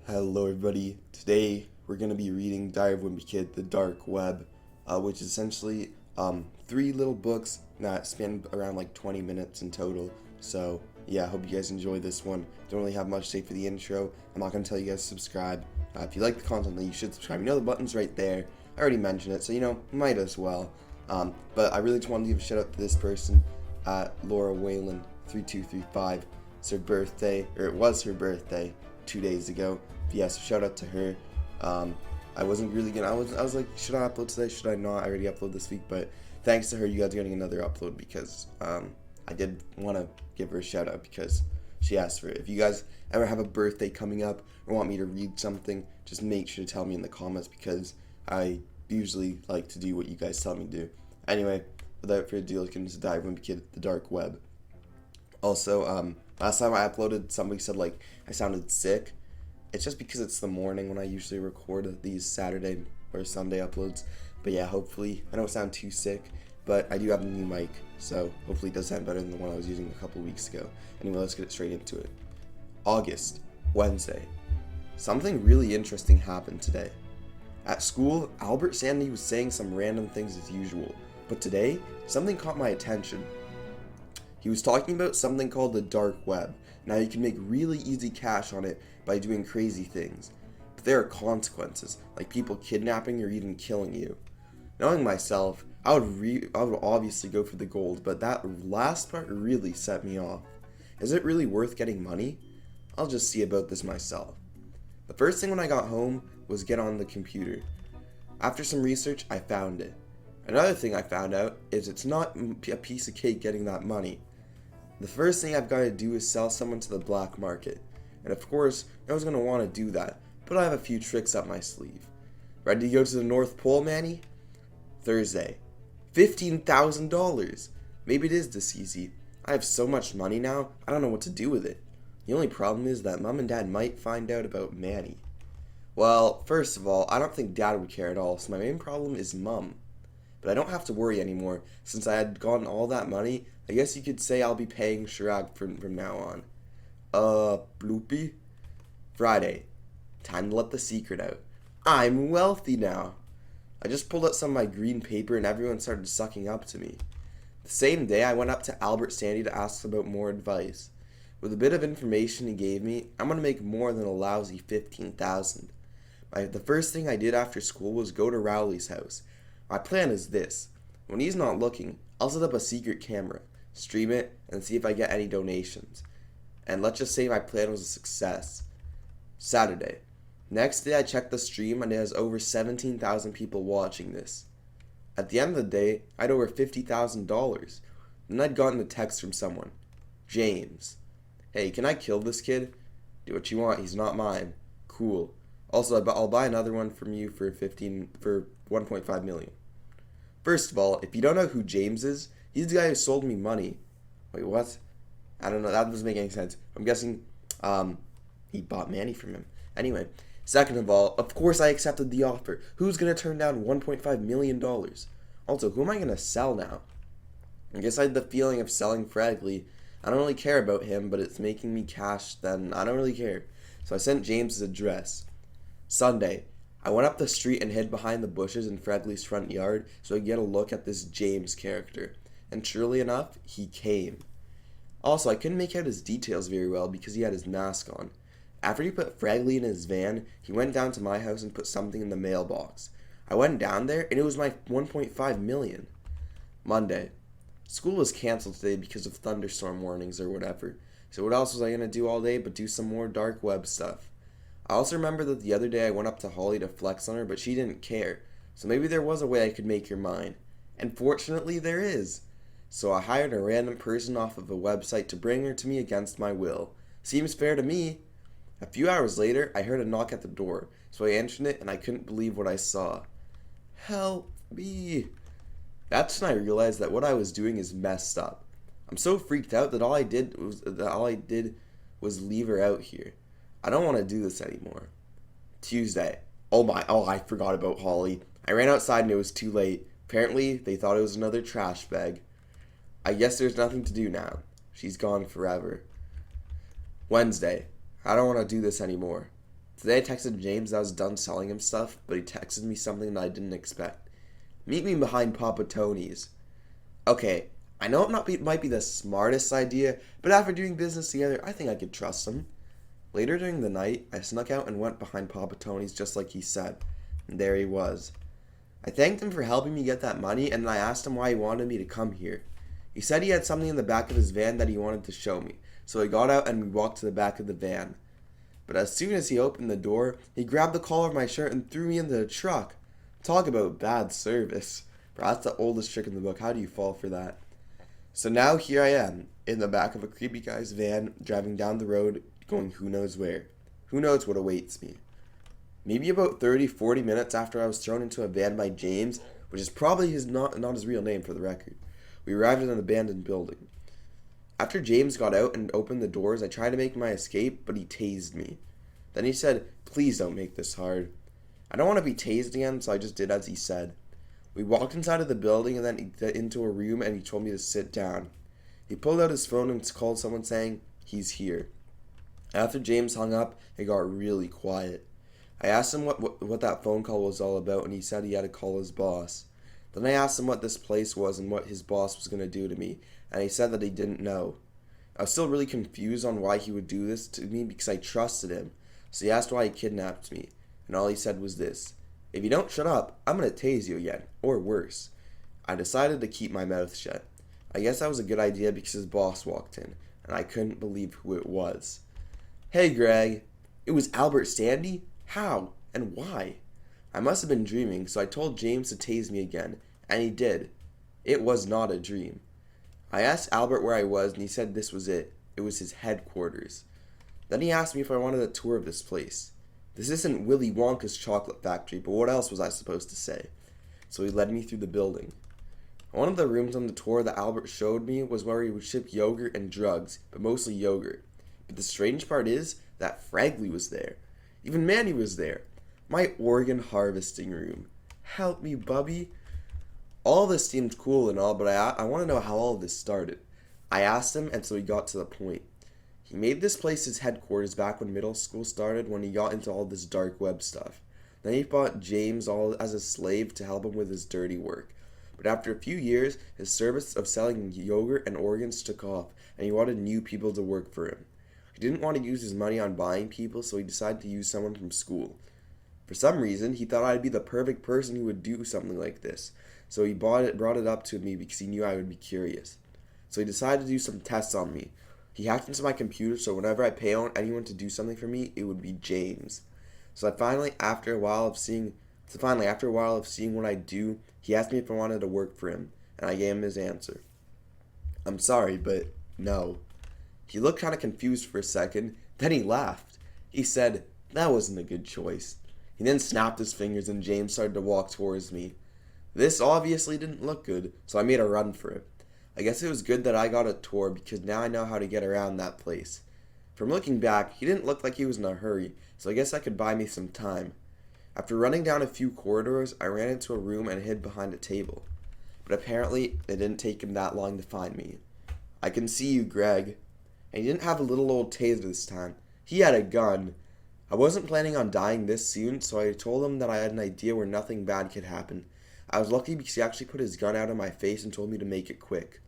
Hello everybody, today we're going to be reading Diary of a Wimpy Kid, The Dark Web, which is essentially three little books that span around like 20 minutes in total. So yeah, I hope you guys enjoy this one. Don't really have much to say for the intro. I'm not going to tell you guys to subscribe. If you like the content, then you should subscribe. You know the button's right there. I already mentioned it, so might as well. But I really just wanted to give a shout out to this person, Laura Whalen 3235. It's her birthday, or it was her birthday 2 days ago. Yes, shout out to her. I wasn't really gonna. I was like, should I upload today? Should I not? I already uploaded this week, but thanks to her, you guys are getting another upload because I did want to give her a shout out because she asked for it. If you guys ever have a birthday coming up or want me to read something, just make sure to tell me in the comments because I usually like to do what you guys tell me to do. Anyway, without further ado, let's get into Diary of a Wimpy Kid, The Dark Web. Also, last time I uploaded, somebody said like I sounded sick. It's just because it's the morning when I usually record these Saturday or Sunday uploads. But yeah, hopefully, I don't sound too sick, but I do have a new mic, so hopefully it does sound better than the one I was using a couple weeks ago. Anyway, let's get straight into it. August, Wednesday. Something really interesting happened today. At school, Albert Sandy was saying some random things as usual, but today, something caught my attention. He was talking about something called the Dark Web. Now you can make really easy cash on it by doing crazy things. But there are consequences, like people kidnapping or even killing you. Knowing myself, I would obviously go for the gold, but that last part really set me off. Is it really worth getting money? I'll just see about this myself. The first thing when I got home was get on the computer. After some research, I found it. Another thing I found out is it's not a piece of cake getting that money. The first thing I've got to do is sell someone to the black market. And of course, no one's going to want to do that, but I have a few tricks up my sleeve. Ready to go to the North Pole, Manny? Thursday. $15,000! Maybe it is this easy. I have so much money now, I don't know what to do with it. The only problem is that Mom and Dad might find out about Manny. Well, first of all, I don't think Dad would care at all, so my main problem is Mom. But I don't have to worry anymore, since I had gotten all that money. I guess you could say I'll be paying Chirag from now on. Ploopy? Friday. Time to let the secret out. I'm wealthy now. I just pulled out some of my green paper and everyone started sucking up to me. The same day, I went up to Albert Sandy to ask about more advice. With a bit of information he gave me, I'm going to make more than a lousy $15,000. The first thing I did after school was go to Rowley's house. My plan is this. When he's not looking, I'll set up a secret camera, stream it, and see if I get any donations. And let's just say my plan was a success. Saturday. Next day I checked the stream and it has over 17,000 people watching this. At the end of the day, I had over $50,000. Then I'd gotten a text from someone. James. Hey, can I kill this kid? Do what you want, he's not mine. Cool. Also, I'll buy another one from you for 1.5 million. First of all, if you don't know who James is, he's the guy who sold me money. Wait, what? I don't know, that doesn't make any sense. I'm guessing, he bought Manny from him. Anyway, second of all, of course I accepted the offer. Who's gonna turn down $1.5 million? Also, who am I gonna sell now? I guess I had the feeling of selling Fragley. I don't really care about him, but it's making me cash, then I don't really care. So I sent James's address. Sunday. I went up the street and hid behind the bushes in Fragley's front yard so I could get a look at this James character. And surely enough, he came. Also, I couldn't make out his details very well because he had his mask on. After he put Fragley in his van, he went down to my house and put something in the mailbox. I went down there and it was my 1.5 million. Monday. School was canceled today because of thunderstorm warnings or whatever. So what else was I going to do all day but do some more dark web stuff? I also remember that the other day I went up to Holly to flex on her, but she didn't care. So maybe there was a way I could make her mine. And fortunately there is. So I hired a random person off of a website to bring her to me against my will. Seems fair to me. A few hours later, I heard a knock at the door. So I answered it and I couldn't believe what I saw. Help me. That's when I realized that what I was doing is messed up. I'm so freaked out that all I did was leave her out here. I don't want to do this anymore. Tuesday. Oh, I forgot about Holly. I ran outside and it was too late. Apparently, they thought it was another trash bag. I guess there's nothing to do now. She's gone forever. Wednesday. I don't want to do this anymore. Today I texted James that I was done selling him stuff, but he texted me something that I didn't expect. Meet me behind Papa Tony's. Okay, I know it might be the smartest idea, but after doing business together, I think I could trust him. Later during the night, I snuck out and went behind Papa Tony's just like he said. And there he was. I thanked him for helping me get that money, and then I asked him why he wanted me to come here. He said he had something in the back of his van that he wanted to show me, so I got out and we walked to the back of the van. But as soon as he opened the door, he grabbed the collar of my shirt and threw me into the truck. Talk about bad service. Bro, that's the oldest trick in the book. How do you fall for that? So now here I am, in the back of a creepy guy's van, driving down the road, going who knows where. Who knows what awaits me. Maybe about 30-40 minutes after I was thrown into a van by James, which is probably not his real name for the record, we arrived at an abandoned building. After James got out and opened the doors, I tried to make my escape, but he tased me. Then he said, "Please don't make this hard." I don't want to be tased again, so I just did as he said. We walked inside of the building and then into a room, and he told me to sit down. He pulled out his phone and called someone saying, "He's here." After James hung up, it got really quiet. I asked him what that phone call was all about, and he said he had to call his boss. Then I asked him what this place was and what his boss was going to do to me, and he said that he didn't know. I was still really confused on why he would do this to me because I trusted him, so he asked why he kidnapped me, and all he said was this: "If you don't shut up, I'm going to tase you again, or worse." I decided to keep my mouth shut. I guess that was a good idea because his boss walked in, and I couldn't believe who it was. "Hey, Greg." It was Albert Sandy? How? And why? I must have been dreaming, so I told James to tase me again, and he did. It was not a dream. I asked Albert where I was, and he said this was it. It was his headquarters. Then he asked me if I wanted a tour of this place. This isn't Willy Wonka's chocolate factory, but what else was I supposed to say? So he led me through the building. One of the rooms on the tour that Albert showed me was where he would ship yogurt and drugs, but mostly yogurt. But the strange part is that Fragley was there. Even Manny was there. My organ harvesting room. Help me, Bubby. All this seemed cool and all, but I want to know how all of this started. I asked him, and so he got to the point. He made this place his headquarters back when middle school started, when he got into all this dark web stuff. Then he bought James all as a slave to help him with his dirty work. But after a few years, his service of selling yogurt and organs took off, and he wanted new people to work for him. He didn't want to use his money on buying people, so he decided to use someone from school. For some reason, he thought I'd be the perfect person who would do something like this, so he brought it up to me because he knew I would be curious. So he decided to do some tests on me. He hacked into my computer, so whenever I pay on anyone to do something for me, it would be James. So finally, after a while of seeing what I do, he asked me if I wanted to work for him, and I gave him his answer. "I'm sorry, but no." He looked kind of confused for a second, then he laughed. He said, "That wasn't a good choice." He then snapped his fingers and James started to walk towards me. This obviously didn't look good, so I made a run for it. I guess it was good that I got a tour because now I know how to get around that place. From looking back, he didn't look like he was in a hurry, so I guess that could buy me some time. After running down a few corridors, I ran into a room and hid behind a table. But apparently, it didn't take him that long to find me. "I can see you, Greg." And he didn't have a little old taser this time. He had a gun. I wasn't planning on dying this soon, so I told him that I had an idea where nothing bad could happen. I was lucky because he actually put his gun out in my face and told me to make it quick.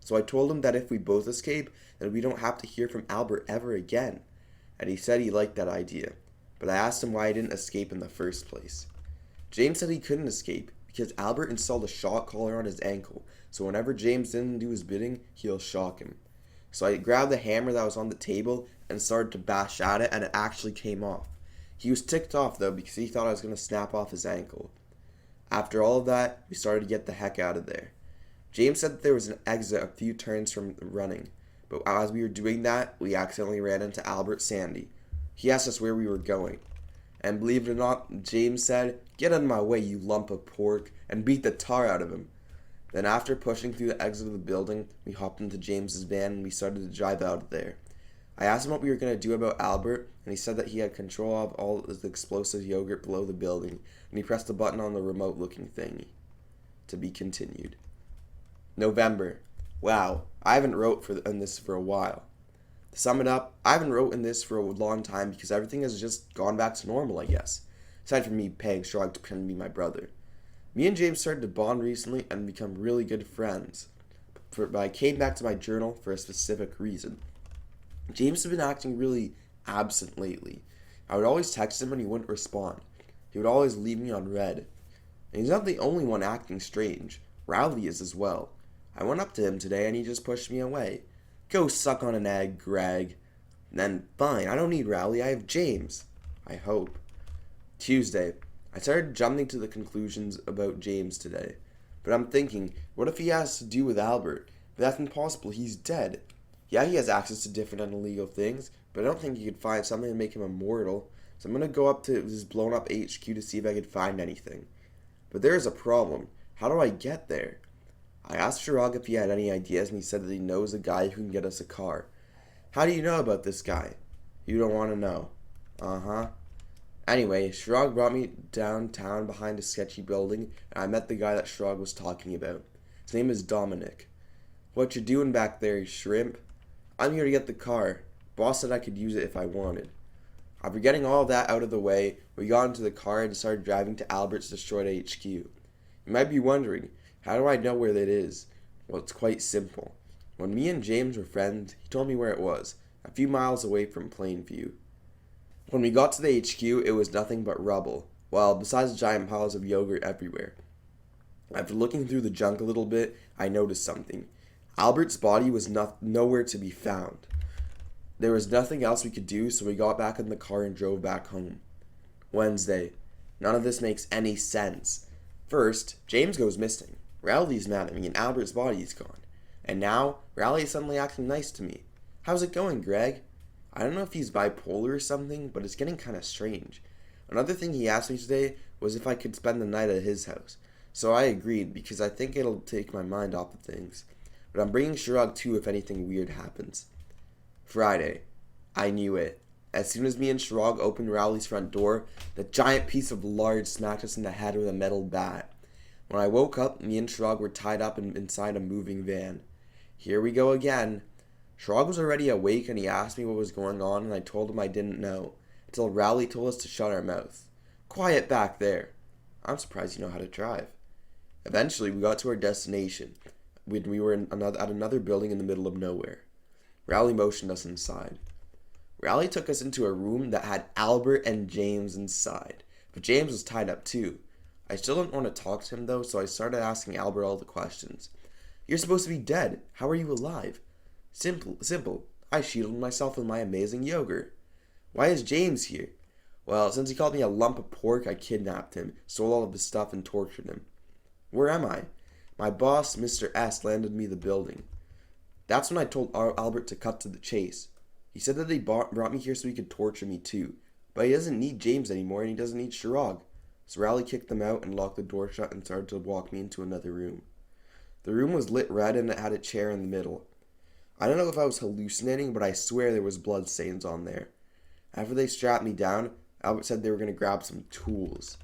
So I told him that if we both escape, then we don't have to hear from Albert ever again. And he said he liked that idea. But I asked him why I didn't escape in the first place. James said he couldn't escape because Albert installed a shock collar on his ankle, so whenever James didn't do his bidding, he'll shock him. So I grabbed the hammer that was on the table and started to bash at it, and it actually came off. He was ticked off though because he thought I was going to snap off his ankle. After all of that, we started to get the heck out of there. James said that there was an exit a few turns from running, but as we were doing that, we accidentally ran into Albert Sandy. He asked us where we were going. And believe it or not, James said, "Get out of my way, you lump of pork," and beat the tar out of him. Then after pushing through the exit of the building, we hopped into James's van and we started to drive out of there. I asked him what we were going to do about Albert, and he said that he had control of all the explosive yogurt below the building, and he pressed a button on the remote-looking thingy. To be continued. November. Wow, I haven't wrote on this for a while. To sum it up, I haven't written this for a long time because everything has just gone back to normal, I guess. Aside from me paying Shrug to pretend to be my brother. Me and James started to bond recently and become really good friends. But I came back to my journal for a specific reason. James has been acting really absent lately. I would always text him and he wouldn't respond. He would always leave me on read. And he's not the only one acting strange. Rowley is as well. I went up to him today and he just pushed me away. Go suck on an egg, Greg. And then, fine, I don't need Rowley, I have James. I hope. Tuesday. I started jumping to the conclusions about James today. But I'm thinking, what if he has to do with Albert? But that's impossible, he's dead. Yeah, he has access to different and illegal things, but I don't think he could find something to make him immortal. So I'm going to go up to his blown up HQ to see if I could find anything. But there is a problem. How do I get there? I asked Shirag if he had any ideas, and he said that he knows a guy who can get us a car. How do you know about this guy? You don't want to know. Uh-huh. Anyway, Shirag brought me downtown behind a sketchy building, and I met the guy that Shirag was talking about. His name is Dominic. What you doing back there, shrimp? I'm here to get the car. Boss said I could use it if I wanted. After getting all of that out of the way, we got into the car and started driving to Albert's destroyed HQ. You might be wondering, how do I know where that is? Well, it's quite simple. When me and James were friends, he told me where it was, a few miles away from Plainview. When we got to the HQ, it was nothing but rubble, well, besides giant piles of yogurt everywhere. After looking through the junk a little bit, I noticed something. Albert's body was nowhere to be found. There was nothing else we could do, so we got back in the car and drove back home. Wednesday. None of this makes any sense. First, James goes missing. Rowley's mad at me and Albert's body is gone. And now, Rowley is suddenly acting nice to me. How's it going, Greg? I don't know if he's bipolar or something, but it's getting kind of strange. Another thing he asked me today was if I could spend the night at his house. So I agreed because I think it'll take my mind off of things. But I'm bringing Shirag too if anything weird happens. Friday. I knew it. As soon as me and Shirag opened Rowley's front door, the giant piece of lard smacked us in the head with a metal bat. When I woke up, me and Shirag were tied up inside a moving van. Here we go again. Shirag was already awake and he asked me what was going on and I told him I didn't know, until Rowley told us to shut our mouth. Quiet back there. I'm surprised you know how to drive. Eventually, we got to our destination. We were at another building in the middle of nowhere. Rowley motioned us inside. Rowley took us into a room that had Albert and James inside, but James was tied up too. I still didn't want to talk to him though, so I started asking Albert all the questions. You're supposed to be dead. How are you alive? Simple. I shielded myself with my amazing yogurt. Why is James here? Well, since he called me a lump of pork, I kidnapped him, stole all of his stuff, and tortured him. Where am I? My boss, Mr. S, landed me the building. That's when I told Albert to cut to the chase. He said that they brought me here so he could torture me too. But he doesn't need James anymore and he doesn't need Shirag. So Rowley kicked them out and locked the door shut and started to walk me into another room. The room was lit red and it had a chair in the middle. I don't know if I was hallucinating, but I swear there was blood stains on there. After they strapped me down, Albert said they were going to grab some tools.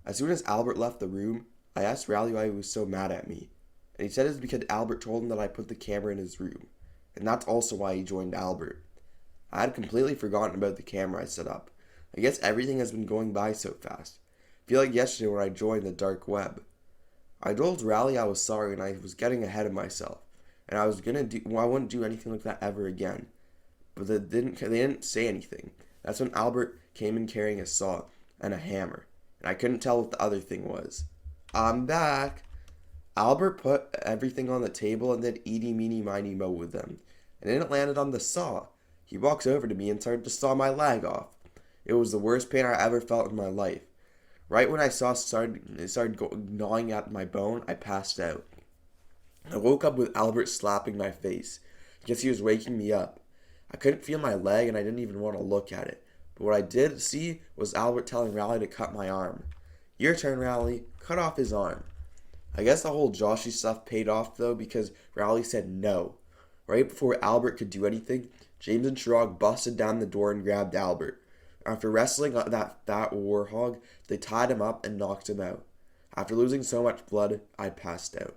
As soon as Albert left the room, I asked Rowley why he was so mad at me. And he said it's because Albert told him that I put the camera in his room. And that's also why he joined Albert. I had completely forgotten about the camera I set up. I guess everything has been going by so fast. I feel like yesterday when I joined the Dark Web. I told Rowley I was sorry and I was getting ahead of myself. And I wouldn't do anything like that ever again. But they didn't say anything. That's when Albert came in carrying a saw and a hammer. And I couldn't tell what the other thing was. I'm back. Albert put everything on the table and did eeny, meeny, miny, mo with them. And then it landed on the saw. He walks over to me and started to saw my leg off. It was the worst pain I ever felt in my life. Right when I started gnawing at my bone, I passed out. I woke up with Albert slapping my face. I guess he was waking me up. I couldn't feel my leg and I didn't even want to look at it. But what I did see was Albert telling Rowley to cut my arm. Your turn, Rowley. Cut off his arm. I guess the whole Joshy stuff paid off though because Rowley said no. Right before Albert could do anything, James and Shirag busted down the door and grabbed Albert. After wrestling that fat warhog, they tied him up and knocked him out. After losing so much blood, I passed out.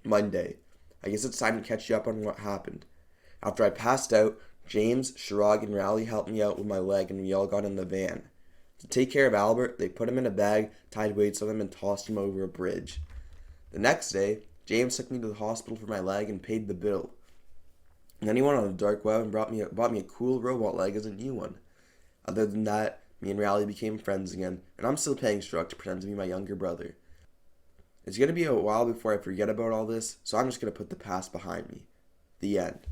Monday. I guess it's time to catch you up on what happened. After I passed out, James, Shirag, and Rally helped me out with my leg, and we all got in the van. To take care of Albert, they put him in a bag, tied weights on him, and tossed him over a bridge. The next day, James took me to the hospital for my leg and paid the bill. And then he went on the dark web and bought me a cool robot leg as a new one. Other than that, me and Rally became friends again, and I'm still paying Shirag to pretend to be my younger brother. It's going to be a while before I forget about all this, so I'm just going to put the past behind me. The end.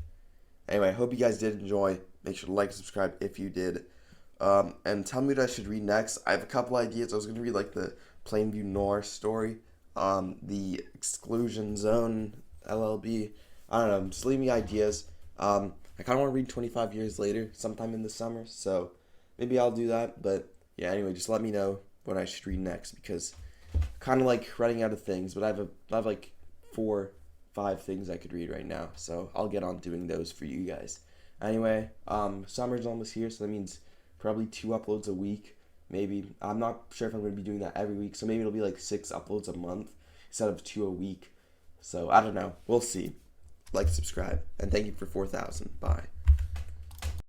Anyway, I hope you guys did enjoy. Make sure to like and subscribe if you did. And tell me what I should read next. I have a couple ideas. I was going to read like the Plainview Noir story, the Exclusion Zone LLB. I don't know. Just leave me ideas. I kind of want to read 25 Years Later sometime in the summer, so maybe I'll do that. But yeah, anyway, just let me know what I should read next, because I'm kind of like running out of things. But I have like 4-5 things I could read right now, so I'll get on doing those for you guys. Anyway, summer's almost here, so that means probably 2 uploads a week. Maybe. I'm not sure if I'm going to be doing that every week, so maybe it'll be like 6 uploads a month instead of 2 a week. So I don't know. We'll see. Like, subscribe, and thank you for 4,000. Bye.